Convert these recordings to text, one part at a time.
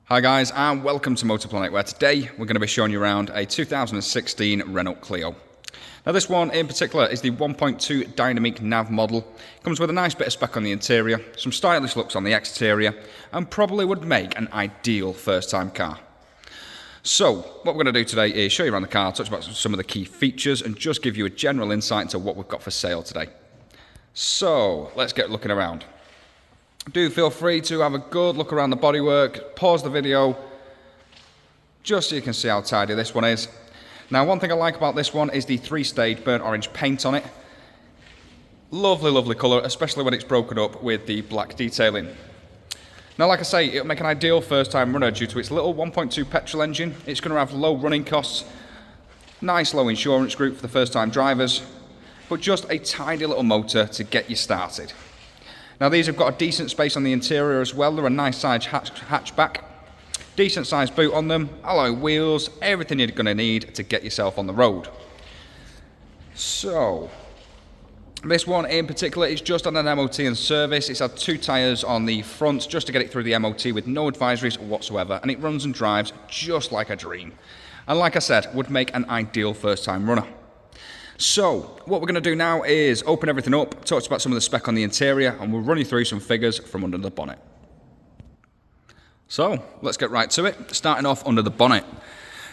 Hi guys, and welcome to Motor Planet, where today we're going to be showing you around a 2016 Renault Clio. Now this one in particular is the 1.2 dynamic NAV model. It comes with a nice bit of spec on the interior, some stylish looks on the exterior, and probably would make an ideal first time car. So what we're going to do today is show you around the car, touch about some of the key features, and just give you a general insight into what we've got for sale today. So let's get looking around. Do feel free to have a good look around the bodywork, pause the video, just so you can see how tidy this one is. Now, one thing I like about this one is the 3-stage burnt orange paint on it. Lovely, lovely colour, especially when it's broken up with the black detailing. Now, like I say, it'll make an ideal first-time runner due to its little 1.2 petrol engine. It's going to have low running costs, nice low insurance group for the first-time drivers, but just a tidy little motor to get you started. Now these have got a decent space on the interior as well. They're a nice size hatchback, decent sized boot on them, alloy wheels, everything you're going to need to get yourself on the road. So this one in particular is just on an MOT and service. It's had 2 tyres on the front just to get it through the MOT with no advisories whatsoever, and it runs and drives just like a dream. And like I said, would make an ideal first time runner. So, what we're going to do now is open everything up, talk about some of the spec on the interior, and we'll run you through some figures from under the bonnet. So, let's get right to it, starting off under the bonnet.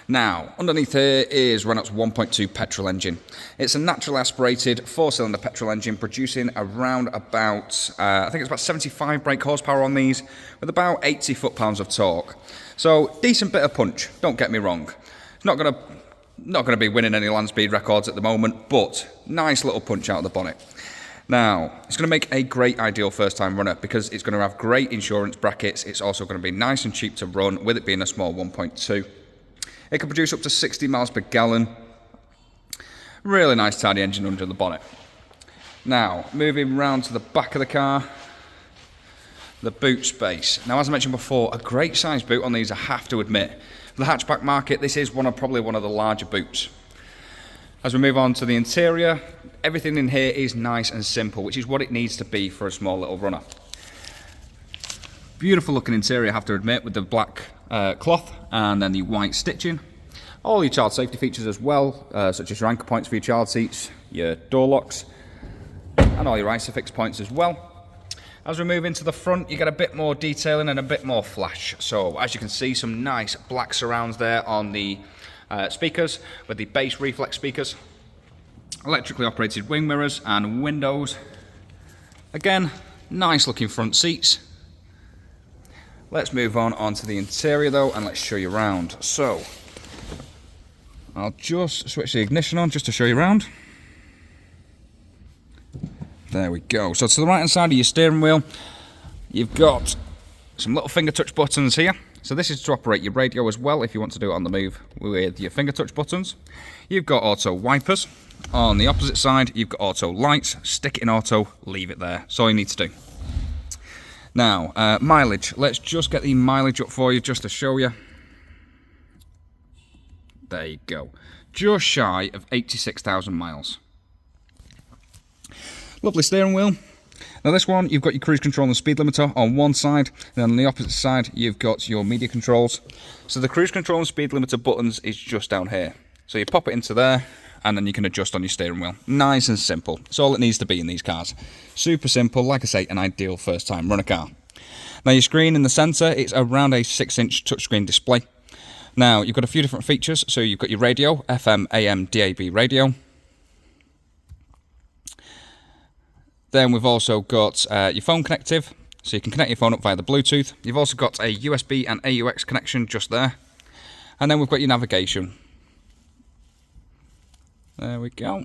Now, underneath here is Renault's 1.2 petrol engine. It's a naturally aspirated 4-cylinder petrol engine producing around about, I think it's about 75 brake horsepower on these, with about 80 foot-pounds of torque. So, decent bit of punch, don't get me wrong. It's not going to be winning any land speed records at the moment, but nice little punch out of the bonnet. Now, it's going to make a great ideal first time runner because it's going to have great insurance brackets. It's also going to be nice and cheap to run with it being a small 1.2. It can produce up to 60 miles per gallon. Really nice tidy engine under the bonnet. Now, moving round to the back of the car, the boot space. Now, as I mentioned before, a great size boot on these, I have to admit. For the hatchback market, this is probably one of the larger boots. As we move on to the interior, everything in here is nice and simple, which is what it needs to be for a small little runner. Beautiful looking interior, I have to admit, with the black cloth and then the white stitching. All your child safety features as well, such as your anchor points for your child seats, your door locks, and all your ISOFIX points as well. As we move into the front, you get a bit more detailing and a bit more flash. So, as you can see, some nice black surrounds there on the speakers with the bass reflex speakers. Electrically operated wing mirrors and windows. Again, nice looking front seats. Let's move on onto the interior though, and let's show you around. So, I'll just switch the ignition on just to show you around. There we go. So to the right hand side of your steering wheel, you've got some little finger touch buttons here. So this is to operate your radio as well if you want to do it on the move with your finger touch buttons. You've got auto wipers. On the opposite side, you've got auto lights. Stick it in auto, leave it there. That's all you need to do. Now, mileage. Let's just get the mileage up for you just to show you. There you go. Just shy of 86,000 miles. Lovely steering wheel. Now this one, you've got your cruise control and speed limiter on one side, and then on the opposite side, you've got your media controls. So the cruise control and speed limiter buttons is just down here. So you pop it into there, and then you can adjust on your steering wheel. Nice and simple. It's all it needs to be in these cars. Super simple, like I say, an ideal first time runner car. Now your screen in the centre, it's around a 6-inch touchscreen display. Now you've got a few different features. So you've got your radio, FM, AM, DAB radio. Then we've also got your phone connective, so you can connect your phone up via the Bluetooth. You've also got a USB and AUX connection just there. And then we've got your navigation. There we go.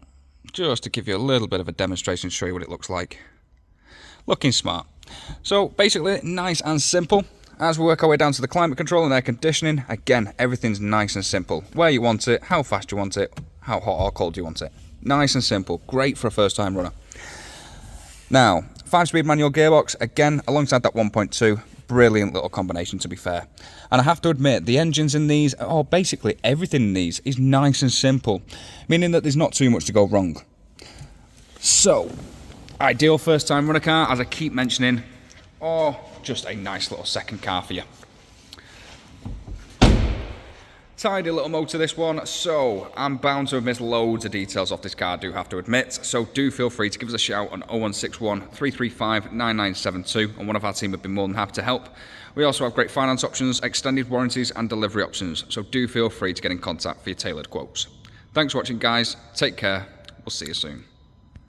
Just to give you a little bit of a demonstration, show you what it looks like. Looking smart. So basically, nice and simple. As we work our way down to the climate control and air conditioning, again, everything's nice and simple. Where you want it, how fast you want it, how hot or cold you want it. Nice and simple. Great for a first time runner. Now, 5-speed manual gearbox, again, alongside that 1.2, brilliant little combination to be fair. And I have to admit, the engines in these, basically everything in these is nice and simple, meaning that there's not too much to go wrong. So, ideal first time runner car, as I keep mentioning, or just a nice little second car for you. Tidy little motor this one, so I'm bound to have missed loads of details off this car, I do have to admit, so do feel free to give us a shout on 0161 335 9972 and one of our team would be more than happy to help. We also have great finance options, extended warranties and delivery options, so do feel free to get in contact for your tailored quotes. Thanks for watching guys, take care, we'll see you soon.